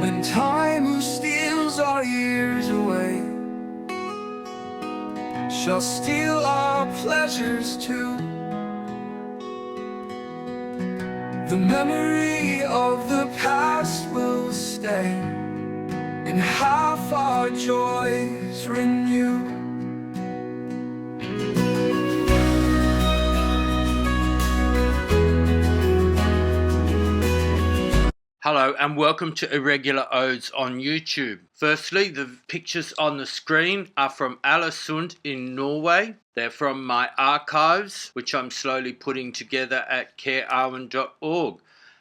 When time steals our years away, shall steal our pleasures too. The memory of the past will stay, and half our joys renew. Hello and welcome to Irregular Odes on YouTube. Firstly, the pictures on the screen are from Ålesund in Norway. They're from my archives, which I'm slowly putting together at carearwen.org.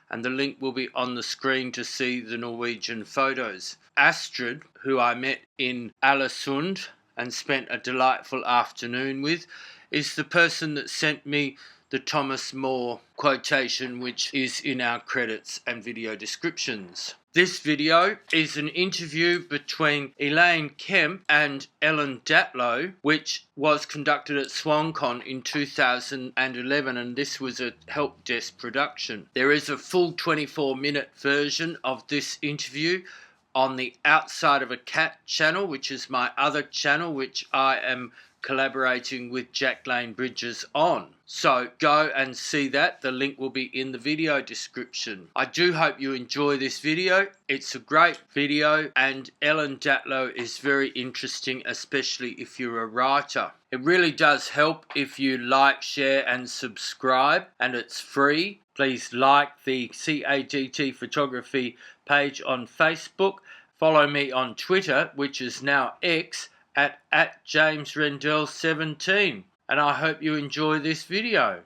And the link will be on the screen to see the Norwegian photos. Astrid, who I met in Ålesund and spent a delightful afternoon with, is the person that sent me the Thomas More quotation, which is in our credits and video descriptions. This video is an interview between Elaine Kemp and Ellen Datlow, which was conducted at SwanCon in 2011, and this was a help desk production. There is a full 24-minute version of this interview on the Outside of a Cat channel, which is my other channel, which I am collaborating with Jack Lane Bridges on. So go and see that. The link will be in the video description. I do hope you enjoy this video. It's a great video and Ellen Datlow is very interesting, especially if you're a writer. It really does help if you like, share and subscribe, and it's free. Please like the CADT photography page on Facebook. Follow me on Twitter, which is now X, at James Rendell 17, and I hope you enjoy this video.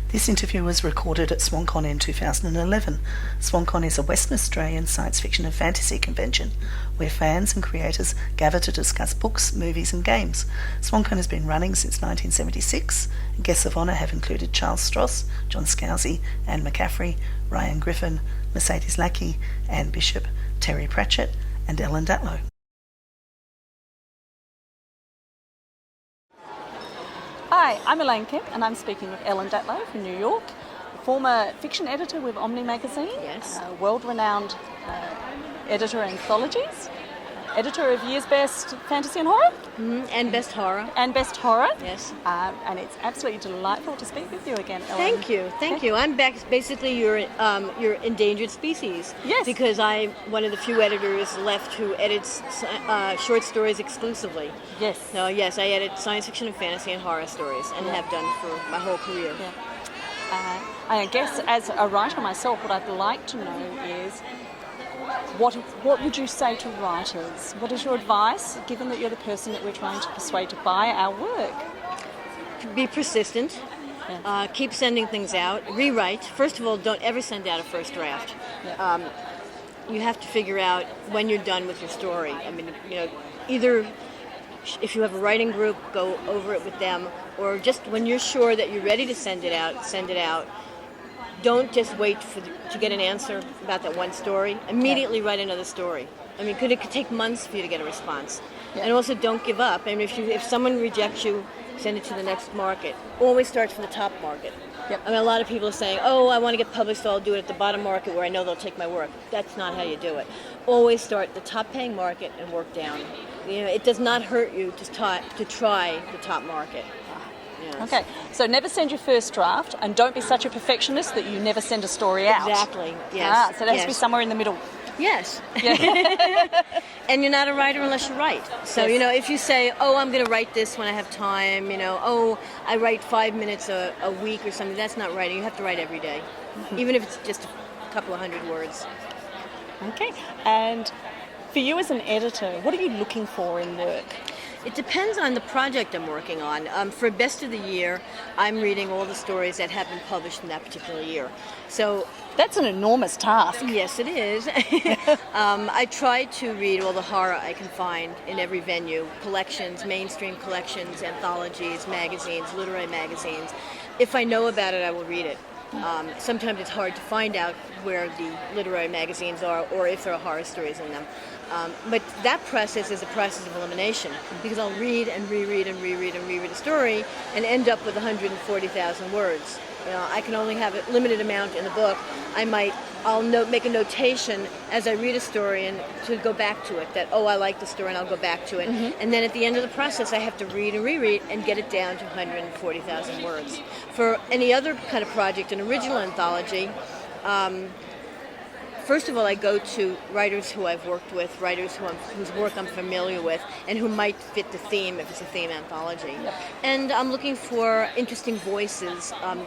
This interview was recorded at SwanCon in 2011. SwanCon is a Western Australian science fiction and fantasy convention where fans and creators gather to discuss books, movies and games. SwanCon has been running since 1976. Guests of honour have included Charles Stross, John Scalzi, Anne McCaffrey, Ryan Griffin, Mercedes Lackey, Anne Bishop, Terry Pratchett and Ellen Datlow. Hi, I'm Elaine Kemp and I'm speaking with Ellen Datlow from New York, former fiction editor with Omni magazine, yes. World-renowned editor of anthologies, editor of Year's Best Fantasy and Horror. And Best Horror. And Best Horror. Yes. And it's absolutely delightful to speak with you again, Ellen. Thank you. I'm back, basically your endangered species. Yes. Because I'm one of the few editors left who edits short stories exclusively. Yes. So yes, I edit science fiction and fantasy and horror stories, and have done for my whole career. Yeah. I guess as a writer myself, what I'd like to know is, what would you say to writers? What is your advice, given that you're the person that we're trying to persuade to buy our work? Be persistent. Yeah. Keep sending things out. Rewrite. First of all, don't ever send out a first draft. Yeah. You have to figure out when you're done with your story. I mean, either if you have a writing group, go over it with them, or just when you're sure that you're ready to send it out, send it out. Don't just wait to get an answer about that one story. Immediately write another story. I mean, it could take months for you to get a response. Yeah. And also, don't give up. I mean, if someone rejects you, send it to the next market. Always start from the top market. Yep. I mean, a lot of people are saying, "Oh, I want to get published, so I'll do it at the bottom market where I know they'll take my work." That's not how you do it. Always start the top-paying market and work down. It does not hurt you to try the top market. Yes. Okay, so never send your first draft, and don't be such a perfectionist that you never send a story out. Exactly, yes. So that has to be somewhere in the middle. Yes. Yeah. And you're not a writer unless you write. So, Yes. If you say, "Oh, I'm going to write this when I have time," "Oh, I write 5 minutes a week or something," that's not writing. You have to write every day, even if it's just a couple of hundred words. Okay, and for you as an editor, what are you looking for in work? It depends on the project I'm working on. For Best of the Year, I'm reading all the stories that have been published in that particular year. So that's an enormous task. Yes, it is. I try to read all the horror I can find in every venue, collections, mainstream collections, anthologies, magazines, literary magazines. If I know about it, I will read it. Sometimes it's hard to find out where the literary magazines are or if there are horror stories in them. But that process is a process of elimination, because I'll read and reread and reread and reread a story and end up with 140,000 words. I can only have a limited amount in the book. I'll make a notation as I read a story and to go back to it, that, I like the story and I'll go back to it. And then at the end of the process, I have to read and reread and get it down to 140,000 words. For any other kind of project, an original anthology, first of all, I go to writers who I've worked with, writers whose work I'm familiar with, and who might fit the theme if it's a theme anthology. Yep. And I'm looking for interesting voices, an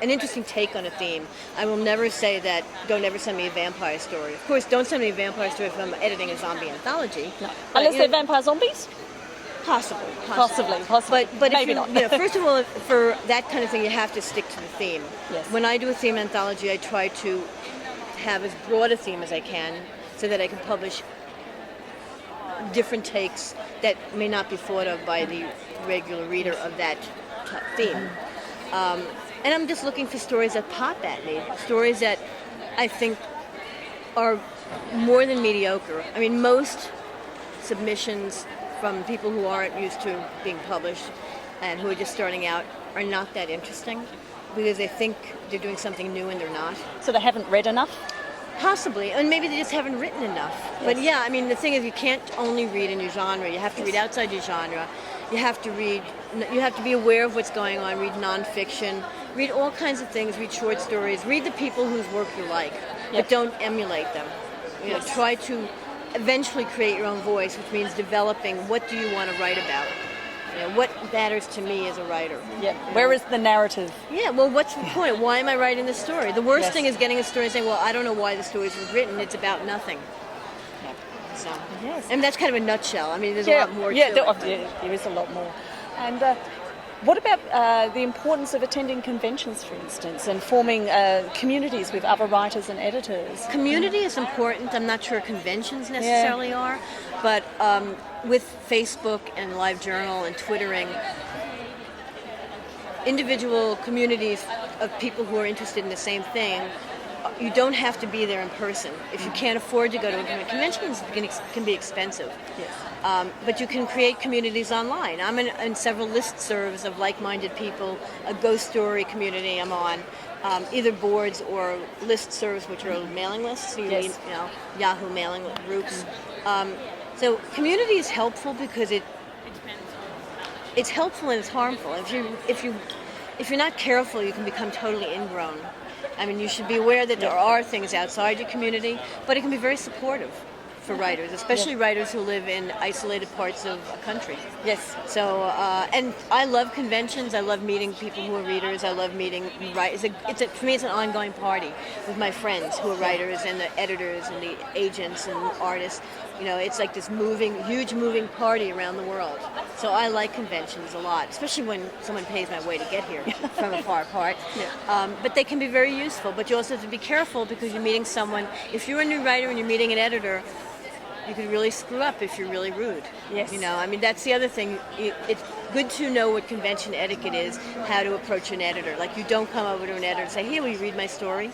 interesting take on a theme. I will never say that, don't ever send me a vampire story. Of course, don't send me a vampire story if I'm editing a zombie anthology. No. Unless they're vampire zombies? Possibly. But maybe not. First of all, for that kind of thing, you have to stick to the theme. Yes. When I do a theme anthology, I try to have as broad a theme as I can so that I can publish different takes that may not be thought of by the regular reader of that theme. And I'm just looking for stories that pop at me, stories that I think are more than mediocre. I mean, most submissions from people who aren't used to being published and who are just starting out are not that interesting, because they think they're doing something new and they're not. So they haven't read enough? Possibly, and maybe they just haven't written enough. Yes. But yeah, I mean, the thing is, you can't only read in your genre. You have to read outside your genre. You have to be aware of what's going on, read nonfiction, read all kinds of things, read short stories, read the people whose work you like, but don't emulate them. Try to eventually create your own voice, which means developing what do you want to write about. What matters to me as a writer. Yeah. Where is the narrative? Yeah, well, what's the point? Why am I writing this story? The worst thing is getting a story and saying, well, I don't know why the story was written. It's about nothing. Yeah. So, and that's kind of a nutshell. I mean, there's a lot more to it. There is a lot more. And what about the importance of attending conventions, for instance, and forming communities with other writers and editors? Community is important. I'm not sure conventions necessarily are, but with Facebook and LiveJournal and Twittering, individual communities of people who are interested in the same thing, you don't have to be there in person. If you can't afford to go to a convention, conventions can be expensive. Yes. But you can create communities online. I'm in several listservs of like-minded people, a ghost story community I'm on, either boards or listservs, which are mailing lists, Yahoo mailing groups. So community is helpful because it's helpful and it's harmful. If you're not careful, you can become totally ingrown. I mean, you should be aware that there are things outside your community, but it can be very supportive for writers, especially writers who live in isolated parts of a country. Yes. So, and I love conventions. I love meeting people who are readers. I love meeting writers. For me, it's an ongoing party with my friends who are writers and the editors and the agents and artists. It's like this huge moving party around the world. So I like conventions a lot, especially when someone pays my way to get here from a far part. Yeah. But they can be very useful. But you also have to be careful because you're meeting someone. If you're a new writer and you're meeting an editor, you could really screw up if you're really rude. Yes. I mean, that's the other thing. It's good to know what convention etiquette is, how to approach an editor. Like, you don't come over to an editor and say, "Hey, will you read my story?"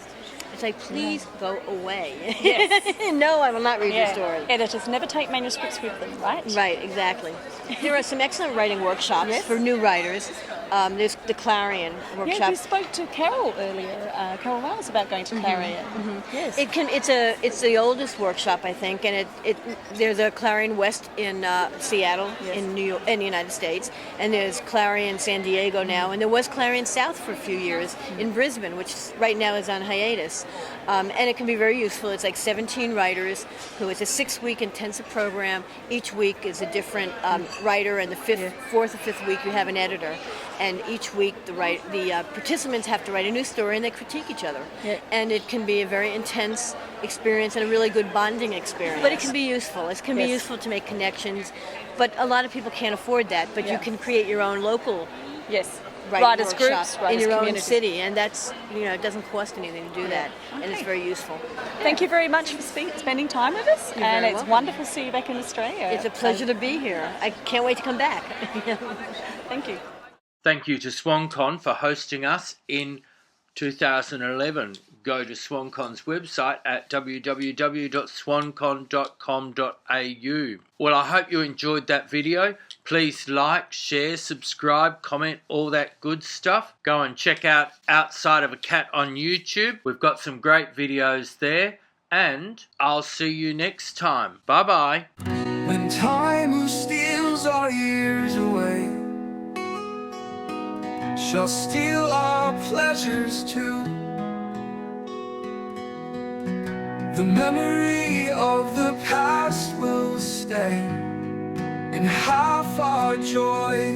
It's like, please go away. Yes. No, I will not read your story. Editors never take manuscripts with them, right? Right, exactly. There are some excellent writing workshops for new writers. There's the Clarion workshop. Yeah, you spoke to Carol earlier, Carol Wells, about going to Clarion. Mm-hmm. Yes. It's the oldest workshop, I think, and there's a Clarion West in Seattle, in New York, in the United States, and there's Clarion San Diego now, and there was Clarion South for a few years in Brisbane, which right now is on hiatus. And it can be very useful. It's like 17 writers it's a 6-week intensive program. Each week is a different writer, and the fourth or fifth week you have an editor. And each week the participants have to write a new story and they critique each other. Yeah. And it can be a very intense experience and a really good bonding experience. But it can be useful. It can be useful to make connections. But a lot of people can't afford that. But you can create your own local writers groups in your own city, and that's it doesn't cost anything to do that, and it's very useful. Thank you very much for spending time with us, and it's welcome. Wonderful to see you back in Australia. It's a pleasure to be here. I can't wait to come back. Thank you. Thank you to SwanCon for hosting us in 2011. go to SwanCon's website at www.swancon.com.au. Well, I hope you enjoyed that video. Please like, share, subscribe, comment, all that good stuff. Go and check out Outside of a Cat on YouTube. We've got some great videos there. And I'll see you next time. Bye-bye. When time steals our years away, shall steal our pleasures too. The memory of the past will stay, and half our joy